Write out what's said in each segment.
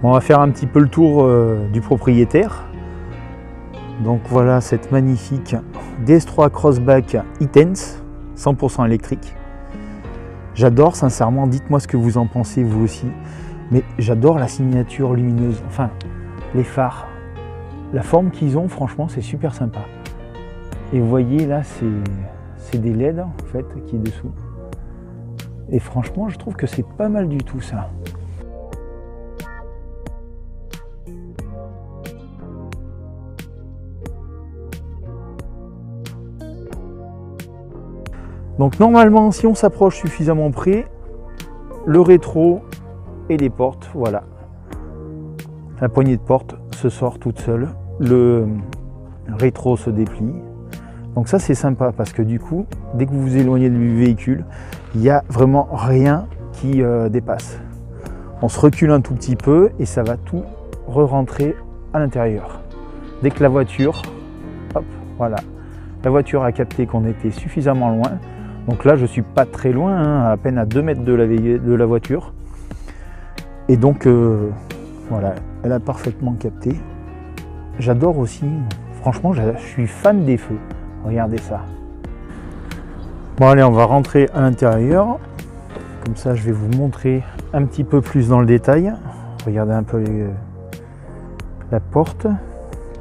On va faire un petit peu le tour du propriétaire. Donc voilà cette magnifique DS3 Crossback e-Tense 100% électrique. J'adore sincèrement, dites-moi ce que vous en pensez vous aussi. Mais j'adore la signature lumineuse, enfin les phares. La forme qu'ils ont, franchement, c'est super sympa. Et vous voyez là, c'est des LED en fait qui est dessous. Et franchement, je trouve que c'est pas mal du tout ça. Donc normalement, si on s'approche suffisamment près, le rétro et les portes, voilà. La poignée de porte se sort toute seule. Le rétro se déplie. Donc ça c'est sympa parce que du coup, dès que vous vous éloignez du véhicule, il n'y a vraiment rien qui dépasse. On se recule un tout petit peu et ça va tout re-rentrer à l'intérieur. Dès que la voiture, hop, voilà. La voiture a capté qu'on était suffisamment loin. Donc là, je suis pas très loin, hein, à peine à 2 mètres de la voiture. Et donc, voilà, elle a parfaitement capté. J'adore aussi, franchement, je suis fan des feux. Regardez ça. Bon, allez, on va rentrer à l'intérieur. Comme ça, je vais vous montrer un petit peu plus dans le détail. Regardez un peu la porte.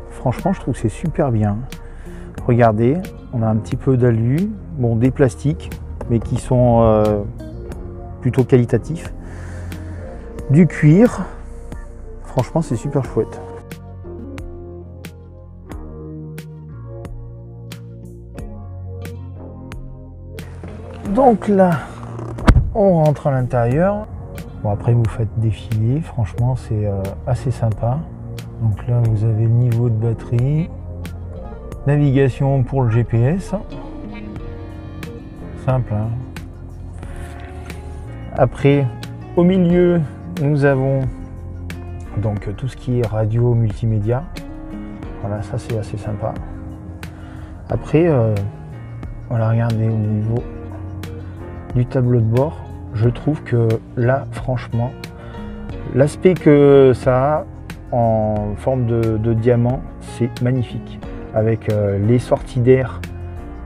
Franchement, je trouve que c'est super bien. Regardez, on a un petit peu d'alu, bon, des plastiques, mais qui sont plutôt qualitatifs. Du cuir, franchement, c'est super chouette. Donc là, on rentre à l'intérieur. Bon, après, vous faites défiler, franchement, c'est assez sympa. Donc là, vous avez le niveau de batterie. Navigation pour le GPS, simple. Hein. Après, au milieu, nous avons donc tout ce qui est radio multimédia. Voilà, ça c'est assez sympa. Après, voilà, regardez au niveau du tableau de bord, je trouve que là, franchement, l'aspect que ça a en forme de diamant, c'est magnifique. Avec les sorties d'air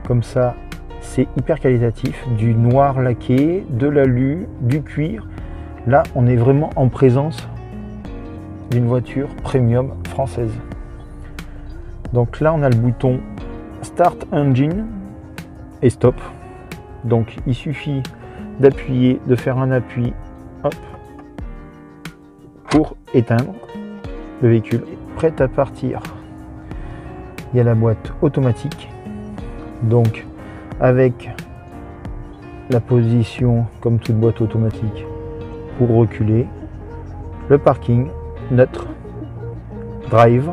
comme ça, c'est hyper qualitatif, du noir laqué, de l'alu, du cuir. Là, on est vraiment en présence d'une voiture premium française. Donc là, on a le bouton Start Engine et Stop. Donc il suffit d'appuyer, de faire un appui, hop, pour éteindre le véhicule. Prêt à partir. Il y a la boîte automatique, donc avec la position comme toute boîte automatique pour reculer, le parking neutre, drive,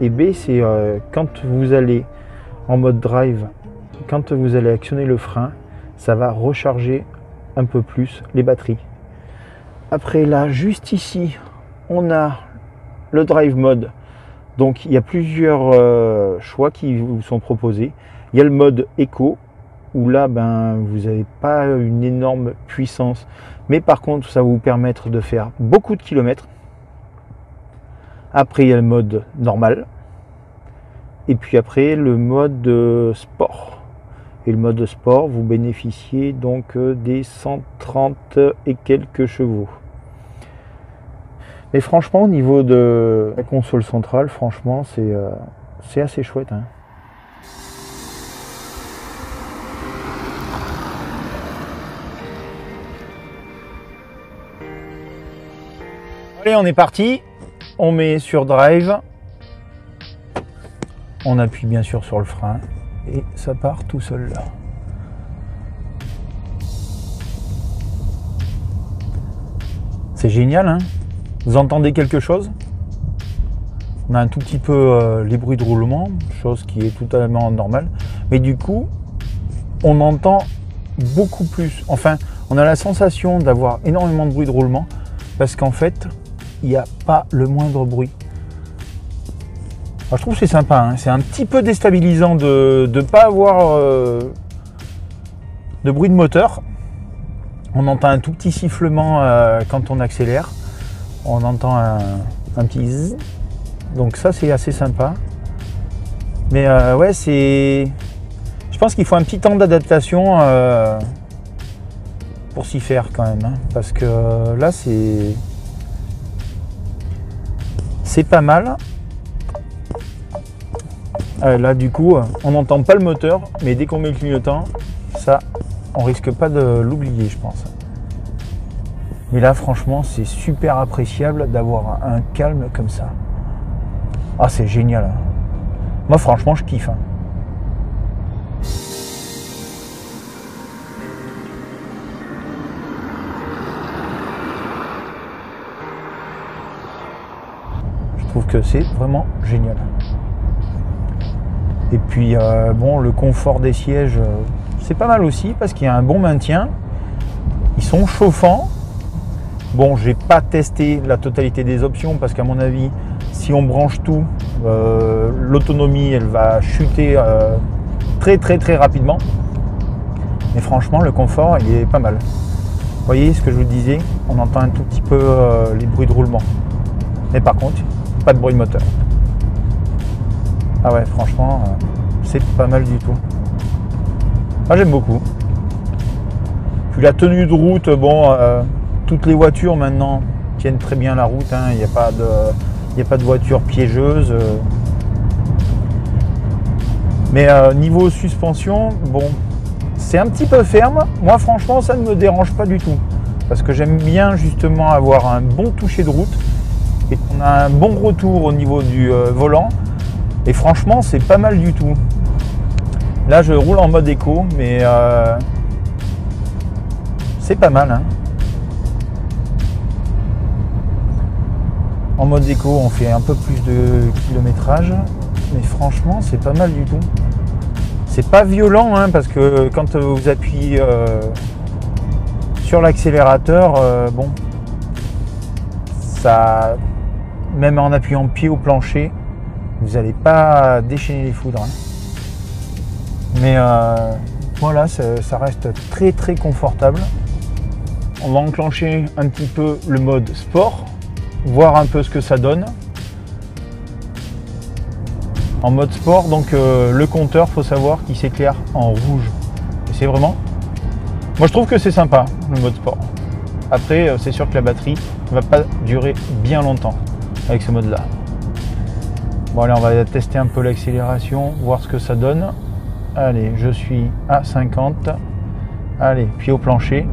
et B c'est quand vous allez en mode drive, quand vous allez actionner le frein, ça va recharger un peu plus les batteries. Après là, juste ici, on a le drive mode. Donc il y a plusieurs choix qui vous sont proposés. Il y a le mode éco, où là ben, vous n'avez pas une énorme puissance, mais par contre ça va vous permettre de faire beaucoup de kilomètres. Après il y a le mode normal, et puis après le mode sport. Et le mode sport, vous bénéficiez donc des 130 et quelques chevaux. Et franchement, au niveau de la console centrale, franchement, c'est assez chouette. Hein. Allez, on est parti. On met sur drive. On appuie bien sûr sur le frein. Et ça part tout seul là. C'est génial, hein? Vous entendez quelque chose? On a un tout petit peu les bruits de roulement, chose qui est totalement normale. Mais du coup, on entend beaucoup plus. Enfin, on a la sensation d'avoir énormément de bruit de roulement parce qu'en fait, il n'y a pas le moindre bruit. Alors, je trouve que c'est sympa. Hein. C'est un petit peu déstabilisant de ne pas avoir de bruit de moteur. On entend un tout petit sifflement quand on accélère. On entend un petit zzz. Donc ça c'est assez sympa. Mais ouais, c'est... Je pense qu'il faut un petit temps d'adaptation pour s'y faire quand même. Hein, parce que là c'est pas mal. Là du coup on n'entend pas le moteur, mais dès qu'on met le clignotant, ça on risque pas de l'oublier, je pense. Mais là franchement c'est super appréciable d'avoir un calme comme ça. Ah c'est génial. Moi franchement je kiffe. Hein. Je trouve que c'est vraiment génial. Et puis bon, le confort des sièges, c'est pas mal aussi parce qu'il y a un bon maintien. Ils sont chauffants. Bon, j'ai pas testé la totalité des options parce qu'à mon avis, si on branche tout, l'autonomie elle va chuter très rapidement. Mais franchement, le confort il est pas mal. Vous voyez ce que je vous disais, on entend un tout petit peu les bruits de roulement. Mais par contre, pas de bruit de moteur. Ah ouais, franchement, c'est pas mal du tout. Moi, j'aime beaucoup. Puis la tenue de route, bon, toutes les voitures maintenant tiennent très bien la route. Hein. Il n'y a pas de voiture piégeuse. Mais niveau suspension, bon, c'est un petit peu ferme. Moi, franchement, ça ne me dérange pas du tout. Parce que j'aime bien justement avoir un bon toucher de route. Et on a un bon retour au niveau du volant. Et franchement, c'est pas mal du tout. Là, je roule en mode éco, mais c'est pas mal. Hein. En mode éco, on fait un peu plus de kilométrage, mais franchement, c'est pas mal du tout. C'est pas violent, hein, parce que quand vous appuyez sur l'accélérateur, bon, ça, même en appuyant pied au plancher, vous n'allez pas déchaîner les foudres. Hein. Mais voilà, ça reste très confortable. On va enclencher un petit peu le mode sport, voir un peu ce que ça donne. En mode sport, donc le compteur, faut savoir qu'il s'éclaire en rouge. Et c'est vraiment... Moi je trouve que c'est sympa, le mode sport. Après, c'est sûr que la batterie ne va pas durer bien longtemps avec ce mode-là. Bon allez, on va tester un peu l'accélération, voir ce que ça donne. Allez, je suis à 50. Allez, pied au plancher.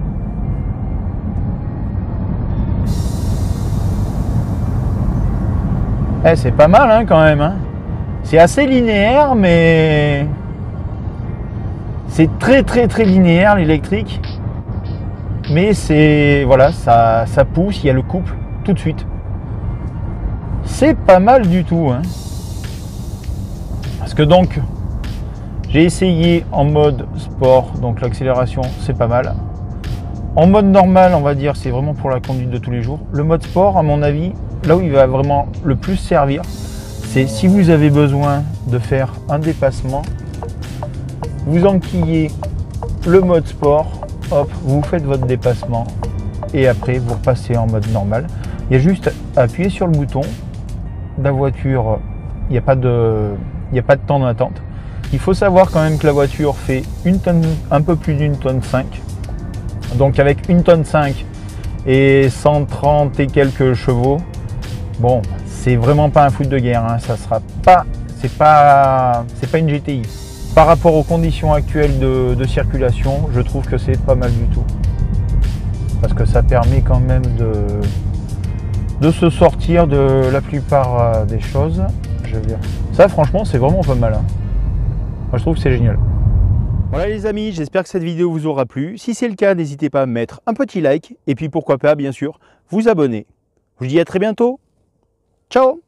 Eh, c'est pas mal hein, quand même. Hein. C'est assez linéaire, mais c'est très linéaire l'électrique. Mais c'est voilà, ça pousse, il y a le couple tout de suite. C'est pas mal du tout. Hein. Parce que donc, j'ai essayé en mode sport, donc l'accélération c'est pas mal. En mode normal, on va dire, c'est vraiment pour la conduite de tous les jours. Le mode sport, à mon avis, là où il va vraiment le plus servir, c'est si vous avez besoin de faire un dépassement, vous enquillez le mode sport, hop, vous faites votre dépassement et après vous repassez en mode normal. Il y a juste à appuyer sur le bouton. La voiture, il n'y a pas de temps d'attente. Il faut savoir quand même que la voiture fait une tonne, un peu plus d'une tonne 5. Donc avec une tonne 5 et 130 et quelques chevaux, bon, c'est vraiment pas un foot de guerre. Hein. Ça sera pas, c'est pas une GTI. Par rapport aux conditions actuelles de circulation, je trouve que c'est pas mal du tout. Parce que ça permet quand même de se sortir de la plupart des choses. Je veux dire. Ça, franchement, c'est vraiment pas mal. Hein. Moi, je trouve que c'est génial. Voilà les amis, j'espère que cette vidéo vous aura plu. Si c'est le cas, n'hésitez pas à mettre un petit like et puis pourquoi pas, bien sûr, vous abonner. Je vous dis à très bientôt. Ciao!